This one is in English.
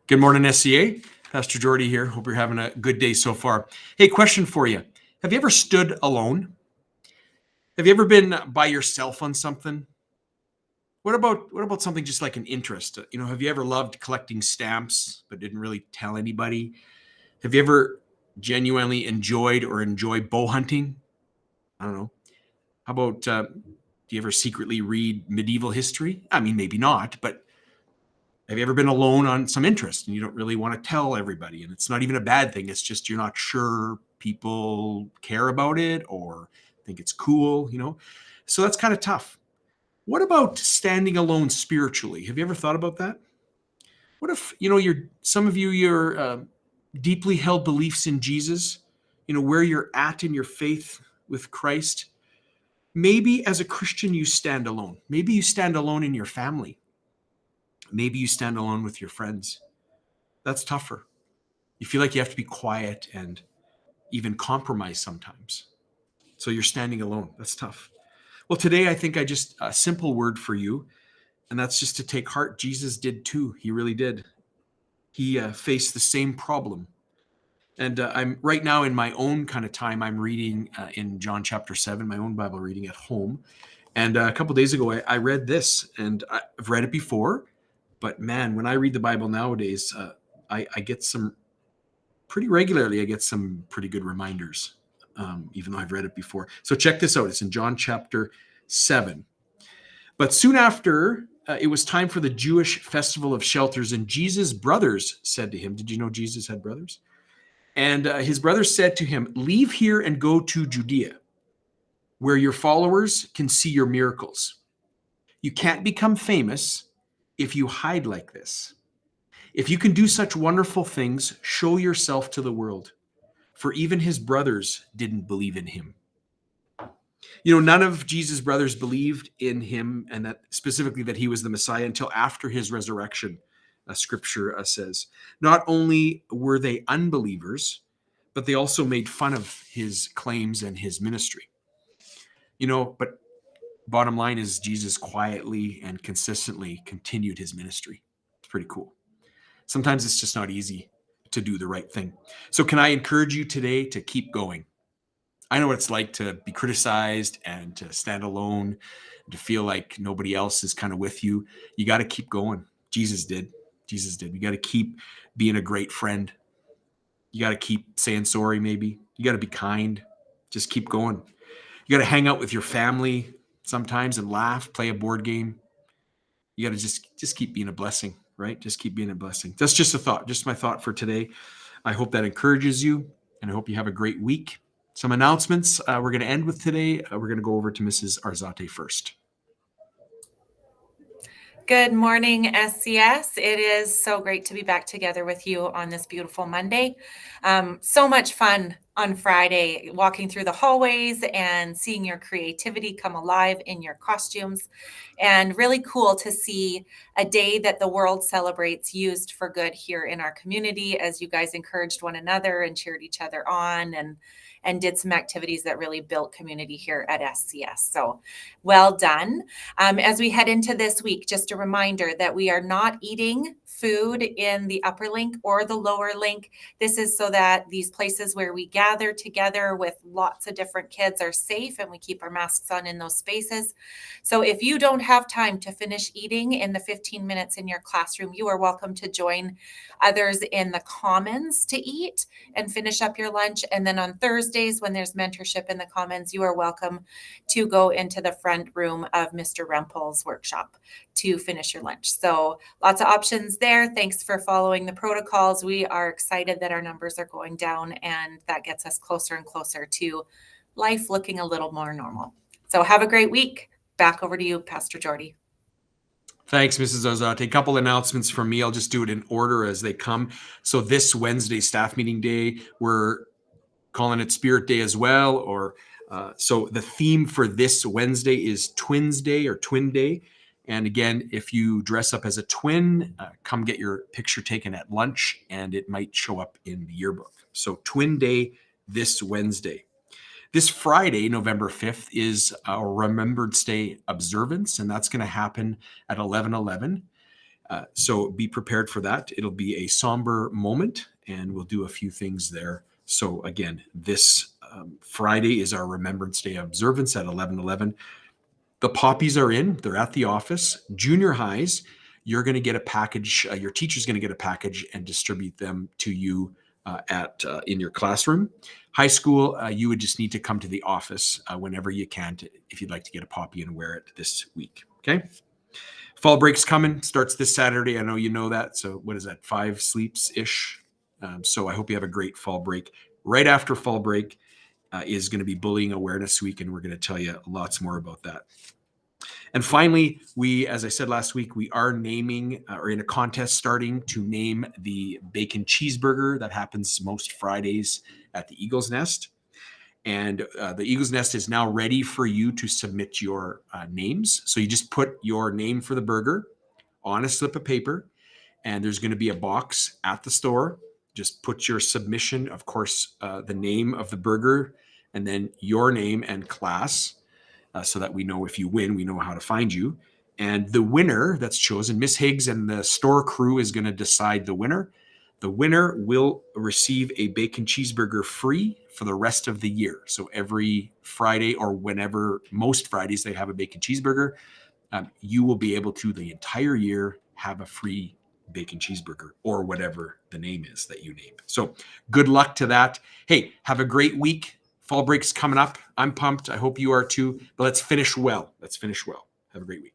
Good morning, SCA. Pastor Jordy here. Hope you're having a good day so far. Hey, question for you. Have you ever stood alone? Have you ever been by yourself on something? What about something just like an interest? Have you ever loved collecting stamps but didn't really tell anybody? Have you ever genuinely enjoyed or enjoy bow hunting? I don't know. How about do you ever secretly read medieval history? I mean, maybe not, but have you ever been alone on some interest and you don't really want to tell everybody? And it's not even a bad thing. It's just you're not sure people care about it or think it's cool. So that's kind of tough. What about standing alone spiritually? Have you ever thought about that? What if, your deeply held beliefs in Jesus, where you're at in your faith with Christ, maybe as a Christian you stand alone. Maybe you stand alone in your family. Maybe you stand alone with your friends. That's tougher. You feel like you have to be quiet and even compromise sometimes. So you're standing alone. That's tough. Well, today I think a simple word for you, and that's just to take heart. Jesus did too. He really did. He faced the same problem. And I'm right now in my own kind of time, I'm reading in John chapter 7, my own Bible reading at home. And a couple days ago, I read this, and I've read it before. But man, when I read the Bible nowadays, I get some pretty regularly. I get some pretty good reminders, even though I've read it before. So check this out. It's in John chapter 7. But soon after, it was time for the Jewish festival of shelters, and Jesus' brothers said to him, did you know Jesus had brothers? And his brothers said to him, leave here and go to Judea, where your followers can see your miracles. You can't become famous if you hide like this. If you can do such wonderful things, show yourself to the world. For even his brothers didn't believe in him. None of Jesus' brothers believed in him, and that specifically that he was the Messiah, until after his resurrection, scripture says. Not only were they unbelievers, but they also made fun of his claims and his ministry. But bottom line is Jesus quietly and consistently continued his ministry. It's pretty cool. Sometimes it's just not easy to do the right thing. So can I encourage you today to keep going? I know what it's like to be criticized and to stand alone, to feel like nobody else is kind of with you. You got to keep going. Jesus did. You got to keep being a great friend. You got to keep saying sorry, maybe. You got to be kind. Just keep going. You got to hang out with your family sometimes and laugh, play a board game. You got to just keep being a blessing, right? Just keep being a blessing. That's just a thought, just my thought for today. I hope that encourages you, and I hope you have a great week. Some announcements we're going to end with today. We're going to go over to Mrs. Arzate first. Good morning, SCS. It is so great to be back together with you on this beautiful Monday. So much fun on Friday, walking through the hallways and seeing your creativity come alive in your costumes. And really cool to see a day that the world celebrates used for good here in our community, as you guys encouraged one another and cheered each other on and did some activities that really built community here at SCS. So well done. As we head into this week, just a reminder that we are not eating food in the upper link or the lower link. This is so that these places where we gather together with lots of different kids are safe and we keep our masks on in those spaces. So if you don't have time to finish eating in the 15 minutes in your classroom, you are welcome to join others in the commons to eat and finish up your lunch. And then on Thursdays, when there's mentorship in the commons, you are welcome to go into the front room of Mr. Rempel's workshop to finish your lunch. So lots of options there. Thanks for following the protocols. We are excited that our numbers are going down, and that gets us closer and closer to life looking a little more normal. So have a great week. Back over to you, Pastor Jordy. Thanks, Mrs. Ozate. A couple announcements from me. I'll just do it in order as they come. So this Wednesday, staff meeting day, we're calling it Spirit Day as well. So the theme for this Wednesday is Twins Day or Twin Day. And again, if you dress up as a twin, come get your picture taken at lunch, and it might show up in the yearbook. So Twin Day this Wednesday. This Friday, November 5th, is our Remembrance Day observance, and that's going to happen at 11:11. So be prepared for that. It'll be a somber moment, and we'll do a few things there. So again, this Friday is our Remembrance Day observance at 11:11. The poppies are in. They're at the office. Junior highs, you're going to get a package. Your teacher's going to get a package and distribute them to you in your classroom. High school, you would just need to come to the office whenever you can if you'd like to get a poppy and wear it this week. Okay. Fall break's coming. Starts this Saturday. I know you know that. So what is that? 5 sleeps-ish. So I hope you have a great fall break. Right after fall break is going to be Bullying Awareness Week, and we're going to tell you lots more about that. And finally, as I said last week, we are naming or in a contest starting to name the bacon cheeseburger that happens most Fridays at the Eagle's Nest. And the Eagle's Nest is now ready for you to submit your names. So you just put your name for the burger on a slip of paper, and there's going to be a box at the store. Just put your submission, of course, the name of the burger, and then your name and class, so that we know if you win, we know how to find you. And the winner that's chosen, Miss Higgs and the store crew is going to decide the winner. The winner will receive a bacon cheeseburger free for the rest of the year. So every Friday, or whenever, most Fridays they have a bacon cheeseburger, you will be able to the entire year have a free bacon cheeseburger, or whatever the name is that you name. So good luck to that. Hey, have a great week. Fall break's coming up. I'm pumped. I hope you are too. But let's finish well. Have a great week.